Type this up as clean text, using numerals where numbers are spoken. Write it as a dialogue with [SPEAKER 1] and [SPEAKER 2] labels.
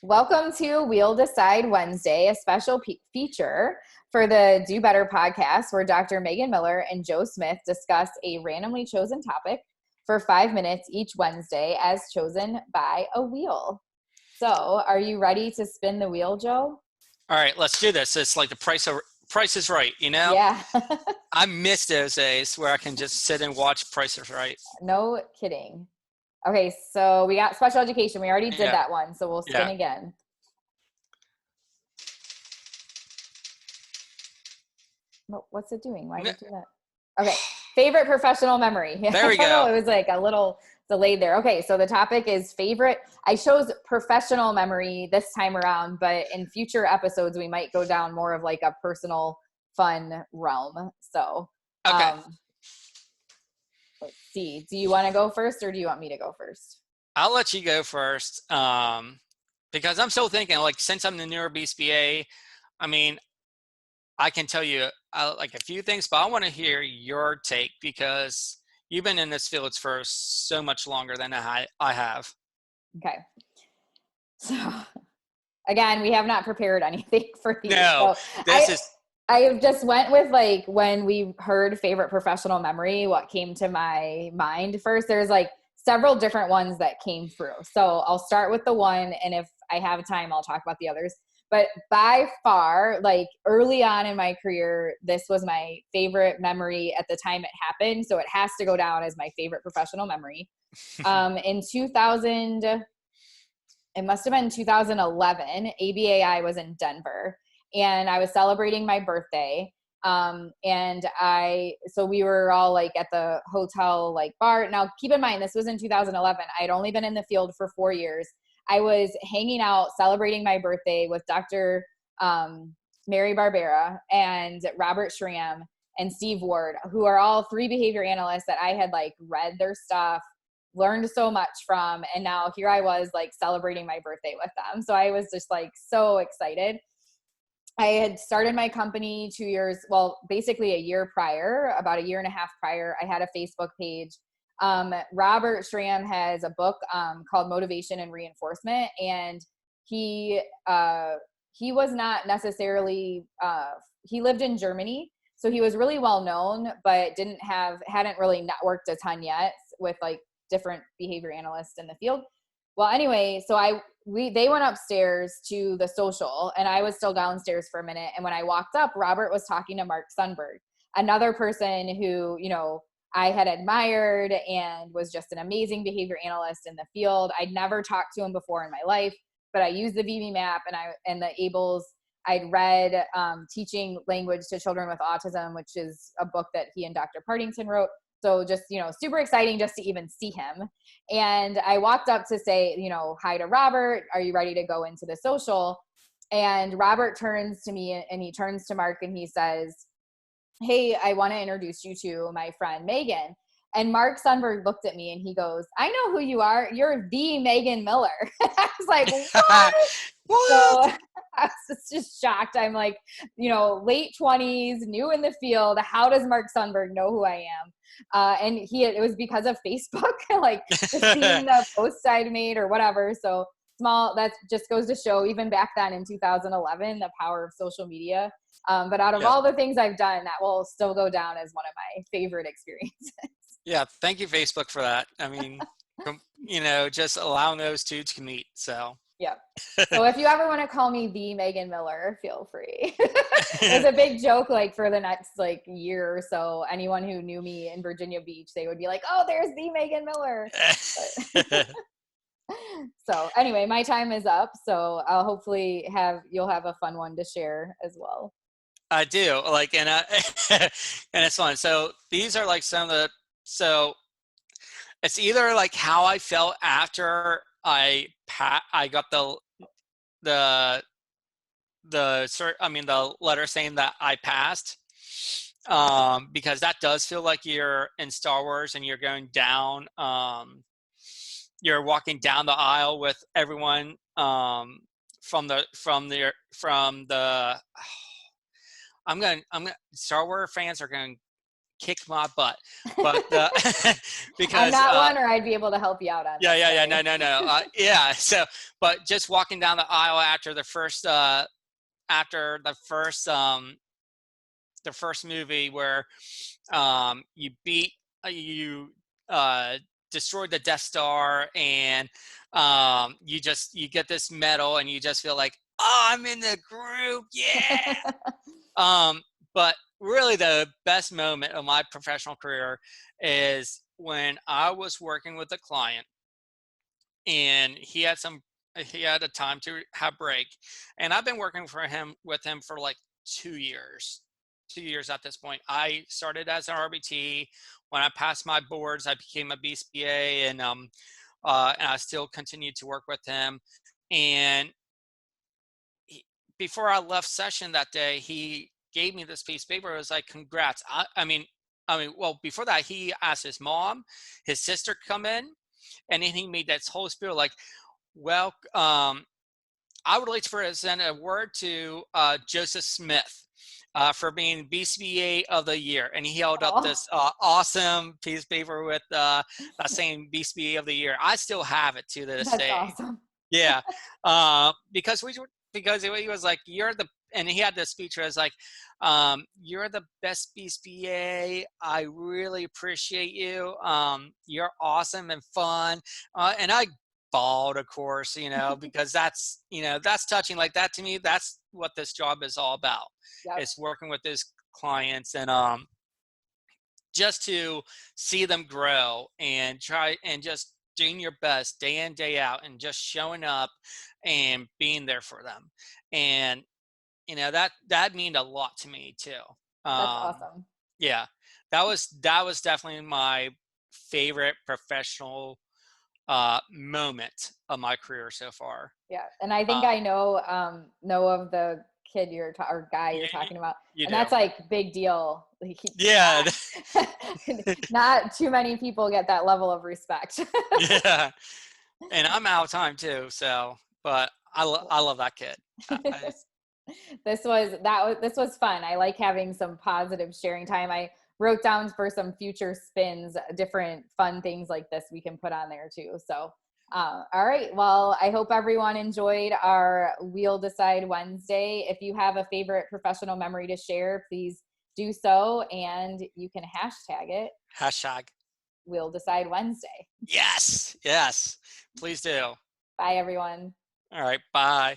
[SPEAKER 1] Welcome to We'll Decide Wednesday, a special feature for the Do Better podcast where Dr. Megan Miller and Joe Smith discuss a randomly chosen topic for 5 minutes each Wednesday as chosen by a wheel. So, are you ready to spin the wheel, Joe?
[SPEAKER 2] All right, let's do this. It's like the Price is Right, you know?
[SPEAKER 1] Yeah,
[SPEAKER 2] I miss those days where I can just sit and watch Price is Right.
[SPEAKER 1] no kidding. Okay, so we got special education. We already did
[SPEAKER 2] Yeah,
[SPEAKER 1] that one, so we'll spin
[SPEAKER 2] yeah.
[SPEAKER 1] again. What's it doing? Why did it do that? Okay. Favorite professional memory.
[SPEAKER 2] There
[SPEAKER 1] I
[SPEAKER 2] we
[SPEAKER 1] don't know.
[SPEAKER 2] go.
[SPEAKER 1] It was like a little delayed there. Okay. So the topic is favorite. I chose professional memory this time around, but in future episodes, we might go down more of like a personal fun realm. So,
[SPEAKER 2] Okay,
[SPEAKER 1] let's see. Do you want to go first or do you want me to go first?
[SPEAKER 2] I'll let you go first because I'm still thinking, like, since I'm the newer BSBA, I mean, I can tell you like a few things, but I want to hear your take because you've been in this field for so much longer than I have.
[SPEAKER 1] Okay. So again, we have not prepared anything for these.
[SPEAKER 2] No,
[SPEAKER 1] So
[SPEAKER 2] this is,
[SPEAKER 1] I just went with like when we heard favorite professional memory, what came to my mind first. There's like several different ones that came through. So I'll start with the one, and if I have time, I'll talk about the others. But by far, like early on in my career, this was my favorite memory at the time it happened. So it has to go down as my favorite professional memory. In 2000, it must have been 2011, ABAI was in Denver and I was celebrating my birthday. So we were all like at the hotel, like bar. Now keep in mind, this was in 2011. I had only been in the field for 4 years. I was hanging out, celebrating my birthday with Dr. Mary Barbera and Robert Schramm and Steve Ward, who are all three behavior analysts that I had like read their stuff, learned so much from, and now here I was like celebrating my birthday with them. So I was just like so excited. I had started my company 2 years, well, basically a year prior, about a year and a half prior. I had a Facebook page. Robert Schramm has a book called Motivation and Reinforcement, and he was not necessarily he lived in Germany, so he was really well known, but hadn't really networked a ton yet with like different behavior analysts in the field. Well, anyway, so they went upstairs to the social and I was still downstairs for a minute. And when I walked up, Robert was talking to Mark Sundberg, another person who, I had admired and was just an amazing behavior analyst in the field. I'd never talked to him before in my life, but I used the VB map and the ABLES. I'd read Teaching Language to Children with Autism, which is a book that he and Dr. Partington wrote. So just, super exciting just to even see him. And I walked up to say, hi to Robert. Are you ready to go into the social? And Robert turns to me and he turns to Mark and he says, hey, I want to introduce you to my friend Megan. And Mark Sundberg looked at me and he goes, I know who you are. You're the Megan Miller. I was like, what?
[SPEAKER 2] what?
[SPEAKER 1] So I was just shocked. I'm like, late 20s, new in the field. How does Mark Sundberg know who I am? And it was because of Facebook, like just seeing the posts I'd made or whatever. So small, that just goes to show even back then in 2011, the power of social media. But out of
[SPEAKER 2] Yeah.
[SPEAKER 1] all the things I've done, that will still go down as one of my favorite experiences.
[SPEAKER 2] Yeah, thank you, Facebook, for that. I mean, just allowing those two to meet. So,
[SPEAKER 1] Yeah. So if you ever want to call me the Megan Miller, feel free. It was a big joke, like for the next like year or so. Anyone who knew me in Virginia Beach, they would be like, "Oh, there's the Megan Miller." So anyway, my time is up. So I'll hopefully you'll have a fun one to share as well.
[SPEAKER 2] I do like, and and it's fun. So these are like so it's either like how I felt after I got the the letter saying that I passed, because that does feel like you're in Star Wars and you're going down, you're walking down the aisle with everyone, from the I'm going Star Wars fans are going to kick my butt. But
[SPEAKER 1] I'm
[SPEAKER 2] because
[SPEAKER 1] not one, or I'd be able to help you out on this.
[SPEAKER 2] yeah,
[SPEAKER 1] Sorry.
[SPEAKER 2] no. Yeah. So, but just walking down the aisle after the first movie where you beat you destroyed the Death Star, and you get this medal, and you just feel like, oh, I'm in the group, yeah. But really, the best moment of my professional career is when I was working with a client, and he had a time to have break, and I've been working with him for like 2 years. 2 years at this point. I started as an RBT. When I passed my boards, I became a BSBA, and I still continued to work with him. And before I left session that day, he gave me this piece of paper. It was like, "Congrats!" Well, before that, he asked his mom, his sister, to come in, and then he made that whole spiel like, "Well, I would like to present a word to Joseph Smith for being BCBA of the year." And he held up
[SPEAKER 1] Oh,
[SPEAKER 2] this awesome piece of paper with that saying BCBA of the year. I still have it to this
[SPEAKER 1] that's
[SPEAKER 2] day.
[SPEAKER 1] awesome.
[SPEAKER 2] Yeah, because he was like, "You're the," and he had this speech where it was like, "You're the best BCBA. I really appreciate you. You're awesome and fun." And I bawled, of course, because that's touching. Like that to me, that's what this job is all about.
[SPEAKER 1] Yep,
[SPEAKER 2] It's working with those clients, and just to see them grow and try and just doing your best day in, day out, and just showing up and being there for them. And that mean a lot to me too.
[SPEAKER 1] that's
[SPEAKER 2] um
[SPEAKER 1] awesome.
[SPEAKER 2] yeah, that was definitely my favorite professional moment of my career so far.
[SPEAKER 1] Yeah, and I think
[SPEAKER 2] uh
[SPEAKER 1] I know of the kid or guy you're
[SPEAKER 2] yeah,
[SPEAKER 1] talking about,
[SPEAKER 2] you
[SPEAKER 1] and
[SPEAKER 2] do.
[SPEAKER 1] that's like big deal. Like,
[SPEAKER 2] Yeah.
[SPEAKER 1] not not too many people get that level of respect.
[SPEAKER 2] Yeah, and I'm out of time too, so but I love that kid.
[SPEAKER 1] This was fun. I like having some positive sharing time. I wrote down for some future spins different fun things like this we can put on there too. So all right, well, I hope everyone enjoyed our We'll Decide Wednesday. If you have a favorite professional memory to share, please do so, and you can hashtag it
[SPEAKER 2] Hashtag.
[SPEAKER 1] We'll Decide Wednesday.
[SPEAKER 2] Yes, yes, please do.
[SPEAKER 1] Bye everyone.
[SPEAKER 2] All right, bye.